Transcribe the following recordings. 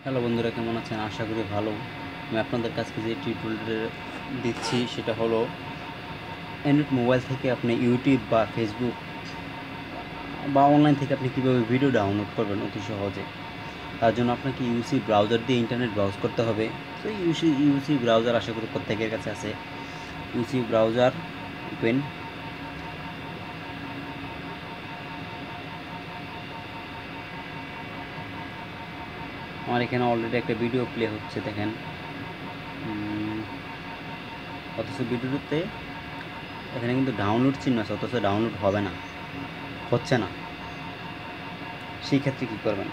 Hello বন্ধুরা, কেমন আছেন? আশা করি ভালো। আমি আপনাদের কাছে যে টিউটোরিয়ালটা দিচ্ছি সেটা হলো অ্যান্ড্রয়েড মোবাইল থেকে আপনি ইউটিউব বা ফেসবুক বা অনলাইন থেকে আপনি কীভাবে ভিডিও ডাউনলোড করবেন অতি সহজে। তার জন্য আপনাকে ইউসি ব্রাউজার দিয়ে ইন্টারনেট ব্রাউজ করতে হবে। তো ইউসি ব্রাউজার আশা করি প্রত্যেকের কাছে আছে। UC browser open. আমার এখানে অলরেডি একটা ভিডিও প্লে হচ্ছে, দেখেন। অথচ ভিডিওতে এখানে কিন্তু ডাউনলোড চিহ্ন আছে, অথচ ডাউনলোড হবে না, হচ্ছে না। সেই ক্ষেত্রে কী করবেন?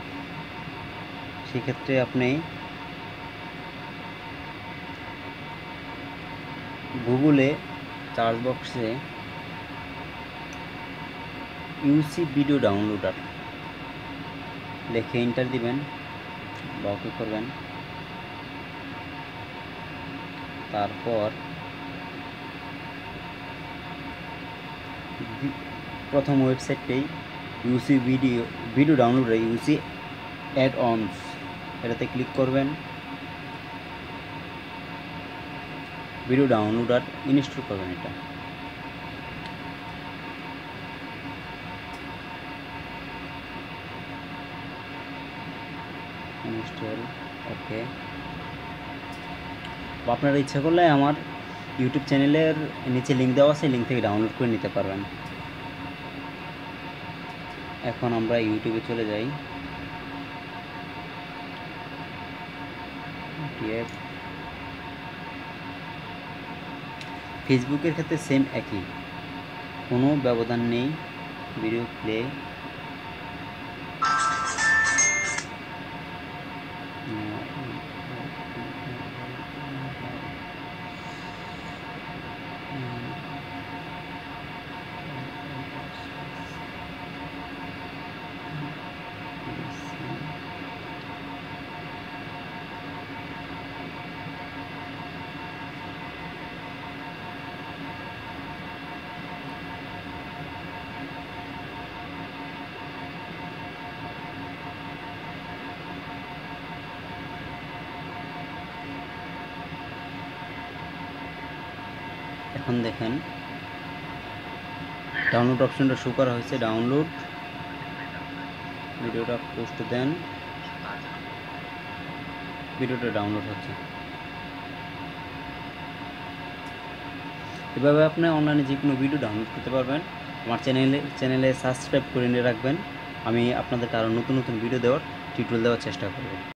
সেই ক্ষেত্রে আপনি গুগলে সার্চ বক্সে ইউসি ভিডিও ডাউনলোডার লিখে এন্টার দিবেন বা ওকে করবেন। তারপর প্রথম ওয়েবসাইটটাই ইউসি ভিডিও ডাউনলোডার ইউসি অ্যাড অনস, এটাতে ক্লিক করবেন। ভিডিও ডাউনলোডার ইনস্টল করবেন। এটা ইনস্টল, ওকে। আপনারা ইচ্ছা করলে আমার ইউটিউব চ্যানেলের নিচে লিঙ্ক দেওয়া আছে, লিঙ্ক থেকে ডাউনলোড করে নিতে পারবেন। এখন আমরা ইউটিউবে চলে যাই। ফেসবুকের ক্ষেত্রে সেম একই, কোনো ব্যবধান নেই। ভিডিও প্লে, এখন দেখেন ডাউনলোড অপশনটা শো করা হয়েছে। ডাউনলোড ভিডিওটা পোস্ট দেন, ভিডিওটা ডাউনলোড হচ্ছে। এভাবে আপনি অনলাইনে যে কোনো ভিডিও ডাউনলোড করতে পারবেন। আমার চ্যানেলে সাবস্ক্রাইব করে নিয়ে রাখবেন। আমি আপনাদেরকে আরও নতুন নতুন ভিডিও টিউটোরিয়াল দেওয়ার চেষ্টা করব।